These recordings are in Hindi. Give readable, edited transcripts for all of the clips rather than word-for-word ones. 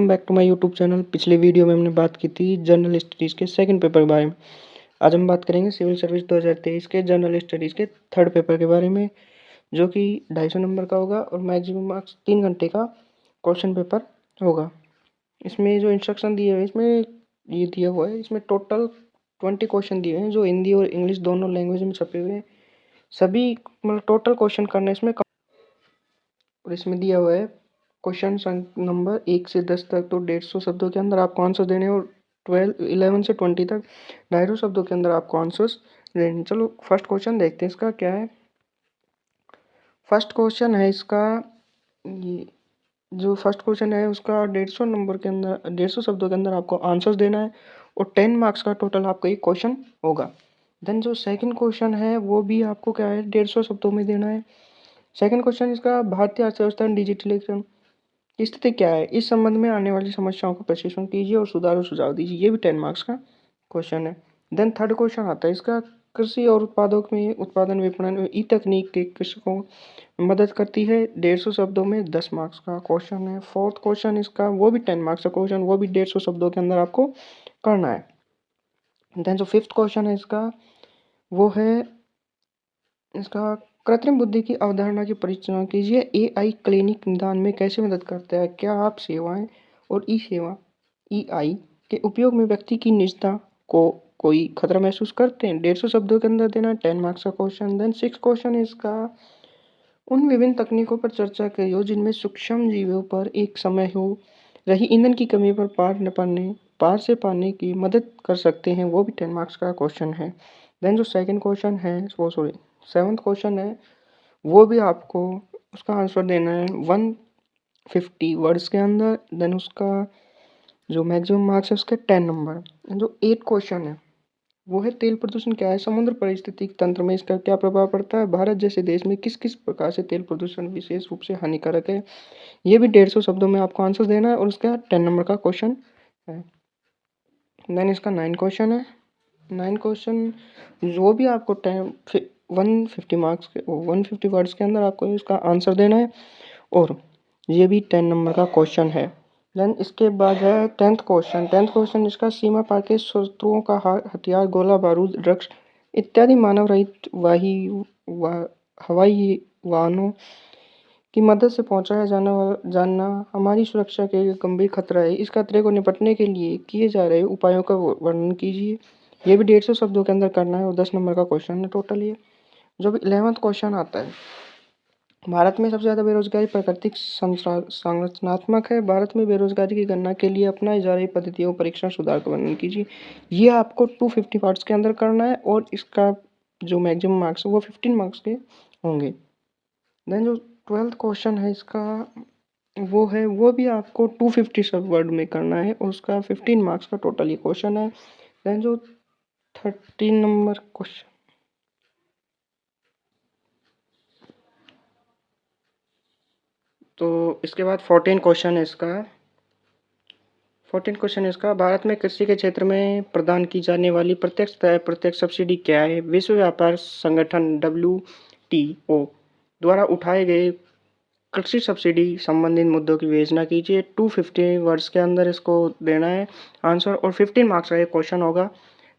Back to my YouTube channel. पिछले वीडियो में हमने बात की थी जनरल स्टडीज़ के सेकंड पेपर के बारे में। आज हम बात करेंगे सिविल सर्विस 2023 के जनरल स्टडीज़ के थर्ड पेपर के बारे में, जो कि 250 नंबर का होगा और मैक्सिमम मार्क्स 3 घंटे का क्वेश्चन पेपर होगा। इसमें जो इंस्ट्रक्शन दिए हुए हैं, इसमें ये दिया हुआ है, इसमें टोटल 20 क्वेश्चन दिए हैं जो हिंदी और इंग्लिश दोनों लैंग्वेज में छपे हुए हैं। सभी मतलब टोटल क्वेश्चन करना इसमें और इसमें दिया हुआ है क्वेश्चन नंबर 1 से 10 तक, तो 150 शब्दों के अंदर आपको आंसर देने हैं और 11 से 20 तक 250 शब्दों के अंदर आपको आंसर्स देने। चलो फर्स्ट क्वेश्चन देखते हैं इसका क्या है। फर्स्ट क्वेश्चन है इसका, ये जो फर्स्ट क्वेश्चन है उसका 150 नंबर के अंदर 150 शब्दों के अंदर आपको आंसर्स देना है और 10 मार्क्स का टोटल आपका एक क्वेश्चन होगा। देन जो सेकंड क्वेश्चन है वो भी आपको क्या है 150 शब्दों में देना है। सेकंड क्वेश्चन इसका भारतीय अर्थव्यवस्था डिजिटलीकरण की स्थिति क्या है, इस संबंध में आने वाली समस्याओं का प्रशिक्षण कीजिए और सुधार और सुझाव दीजिए। ये भी 10 मार्क्स का क्वेश्चन है। देन थर्ड क्वेश्चन आता है इसका, कृषि और उत्पादों में उत्पादन विपणन में ई तकनीक के कृषकों में मदद करती है। 150 शब्दों में 10 मार्क्स का क्वेश्चन है। फोर्थ क्वेश्चन इसका वो भी 10 मार्क्स का क्वेश्चन, वो भी 150 शब्दों के अंदर आपको करना है। देन जो फिफ्थ क्वेश्चन है इसका वो है इसका, कृत्रिम बुद्धि की अवधारणा की परिचय कीजिए। एआई क्लिनिक निदान में कैसे मदद करता है, क्या आप सेवाएं और ई सेवा ईआई के उपयोग में व्यक्ति की निजता को कोई खतरा महसूस करते हैं। 150 शब्दों के अंदर देना 10 मार्क्स का क्वेश्चन। देन सिक्स क्वेश्चन है इसका, उन विभिन्न तकनीकों पर चर्चा करिए जिनमें सूक्ष्म जीवों पर एक समय हो रही ईंधन की कमी पर पार से पाने की मदद कर सकते हैं। वो भी 10 मार्क्स का क्वेश्चन है। देन जो सेकंड क्वेश्चन है वो सॉरी सेवन्थ क्वेश्चन है वो भी आपको उसका आंसर देना है 150 वर्ड्स के अंदर। देन उसका जो मैक्सिमम मार्क्स है उसके 10 नंबर। जो एट क्वेश्चन है वो है, तेल प्रदूषण क्या है, समुद्र पारिस्थितिक तंत्र में इसका क्या प्रभाव पड़ता है, भारत जैसे देश में किस किस प्रकार से तेल प्रदूषण विशेष रूप से हानिकारक है। ये भी 150 शब्दों में आपको आंसर देना है और उसका 10 नंबर का क्वेश्चन है। देन इसका 9 क्वेश्चन है। 9 क्वेश्चन जो भी आपको 150 मार्क्स के 150 वर्ड्स के अंदर आपको इसका आंसर देना है और ये भी 10 नंबर का क्वेश्चन है। देन इसके बाद है 10th क्वेश्चन। 10th क्वेश्चन इसका, सीमा पार के शत्रुओं का हथियार, गोला बारूद, ड्रग्स इत्यादि मानव रहित हवाई वाहनों की मदद से पहुंचाया जानना हमारी सुरक्षा के लिए गंभीर खतरा है। इस खतरे को निपटने के लिए किए जा रहे उपायों का वर्णन कीजिए। ये भी 150 शब्दों के अंदर करना है और 10 नंबर का क्वेश्चन है टोटल ये। जो भी 11th क्वेश्चन आता है, भारत में सबसे ज़्यादा बेरोजगारी प्राकृतिक संरचनात्मक है। भारत में बेरोजगारी की गणना के लिए अपनाई जा रही पद्धतियों परीक्षण सुधार का वर्णन कीजिए। ये आपको 250 वर्ड्स के अंदर करना है और इसका जो मैक्सिमम मार्क्स है वो 15 मार्क्स के होंगे। देन जो 12th क्वेश्चन है इसका वो भी आपको 250 सब वर्ड में करना है और उसका 15 मार्क्स का टोटल ये क्वेश्चन है। देन जो 13 नंबर क्वेश्चन, तो इसके बाद 14 क्वेश्चन है इसका। 14 क्वेश्चन है इसका, भारत में कृषि के क्षेत्र में प्रदान की जाने वाली प्रत्यक्ष सब्सिडी क्या है। विश्व व्यापार संगठन WTO द्वारा उठाए गए कृषि सब्सिडी संबंधित मुद्दों की विवेचना कीजिए। 250 वर्ड्स के अंदर इसको देना है आंसर और 15 मार्क्स का एक क्वेश्चन होगा।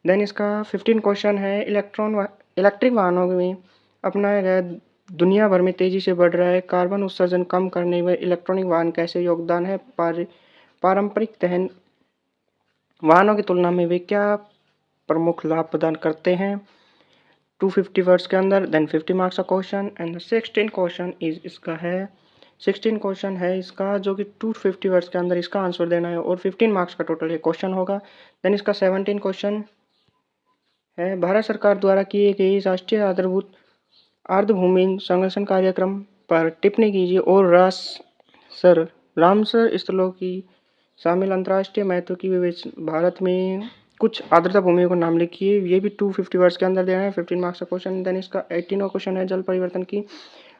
देन इसका 15 क्वेश्चन है, इलेक्ट्रिक वाहनों में अपनाया गया दुनिया भर में तेजी से बढ़ रहा है कार्बन उत्सर्जन कम करने में इलेक्ट्रॉनिक वाहन कैसे योगदान है, पारंपरिक दहन वाहनों की तुलना में वे क्या प्रमुख लाभ प्रदान करते हैं। 250 वर्ड्स के अंदर। देन 50 मार्क्स का क्वेश्चन एंड 16 क्वेश्चन इज इसका है 16 क्वेश्चन है इसका, जो कि 250 वर्ड्स के अंदर इसका आंसर देना है और 15 मार्क्स का टोटल ये क्वेश्चन होगा। देन इसका 17 क्वेश्चन है, भारत सरकार द्वारा किए गए राष्ट्रीय आधारभूत अर्धभूमि संरक्षण कार्यक्रम पर टिप्पणी कीजिए और रामसर स्थलों की शामिल अंतर्राष्ट्रीय महत्व की विवेचना भारत में कुछ आर्द्रता भूमियों को नाम लिखिए। ये भी 250 वर्ड्स के अंदर देना है, 15 मार्क्स का क्वेश्चन। देन इसका 18वां क्वेश्चन है, जल परिवर्तन की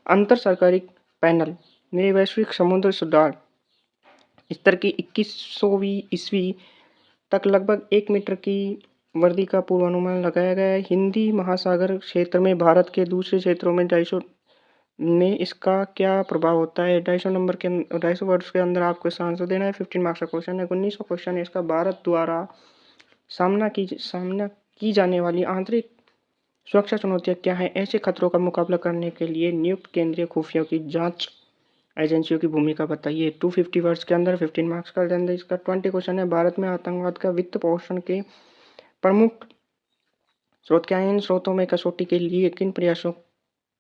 अंतर सरकारी पैनल ने वैश्विक समुद्र सुधार स्तर की 2100वीं ईस्वी तक लगभग 1 मीटर की वृद्धि का पूर्वानुमान लगाया गया है। हिंदी महासागर क्षेत्र में भारत के दूसरे क्षेत्रों में में इसका क्या प्रभाव होता है। 250 वर्ड्स के अंदर आपको इसका आंसर देना है। 15 मार्क्स का क्वेश्चन है। 19वां क्वेश्चन है इसका, भारत द्वारा सामना की जाने वाली आंतरिक सुरक्षा चुनौतियां क्या है, ऐसे खतरों का मुकाबला करने के लिए नियुक्त केंद्रीय खुफिया की जांच एजेंसियों की भूमिका बताइए। 250 वर्ड्स के अंदर 15 मार्क्स का देंगे। इसका 20 क्वेश्चन है, भारत में आतंकवाद का वित्त पोषण के प्रमुख स्रोत क्या है, इन स्रोतों में कसौटी के लिए किन प्रयासों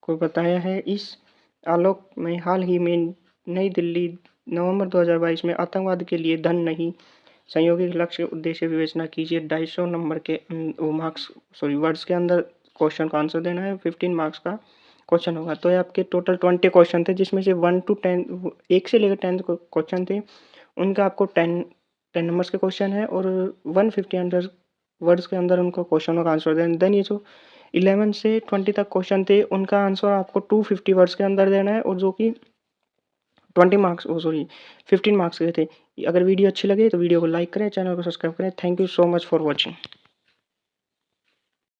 को बताया है। इस आलोक में हाल ही में नई दिल्ली नवंबर 2022 में आतंकवाद के लिए धन नहीं संयोगिक लक्ष्य उद्देश्य विवेचना कीजिए। 250 नंबर के वर्ड्स के अंदर क्वेश्चन का आंसर देना है। 15 मार्क्स का क्वेश्चन होगा। तो ये आपके टोटल 20 क्वेश्चन थे, जिसमें से 1 to 10 1 से लेकर 10 क्वेश्चन थे, उनका आपको 10 नंबर्स के क्वेश्चन है और 150 वर्ड्स के अंदर उनको क्वेश्चनों का आंसर देना। देन ये जो 11 से 20 तक क्वेश्चन थे, उनका आंसर आपको 250 वर्ड्स के अंदर देना है और जो कि 15 मार्क्स के थे। अगर वीडियो अच्छी लगे तो वीडियो को लाइक करें, चैनल को सब्सक्राइब करें। Thank you so much for watching.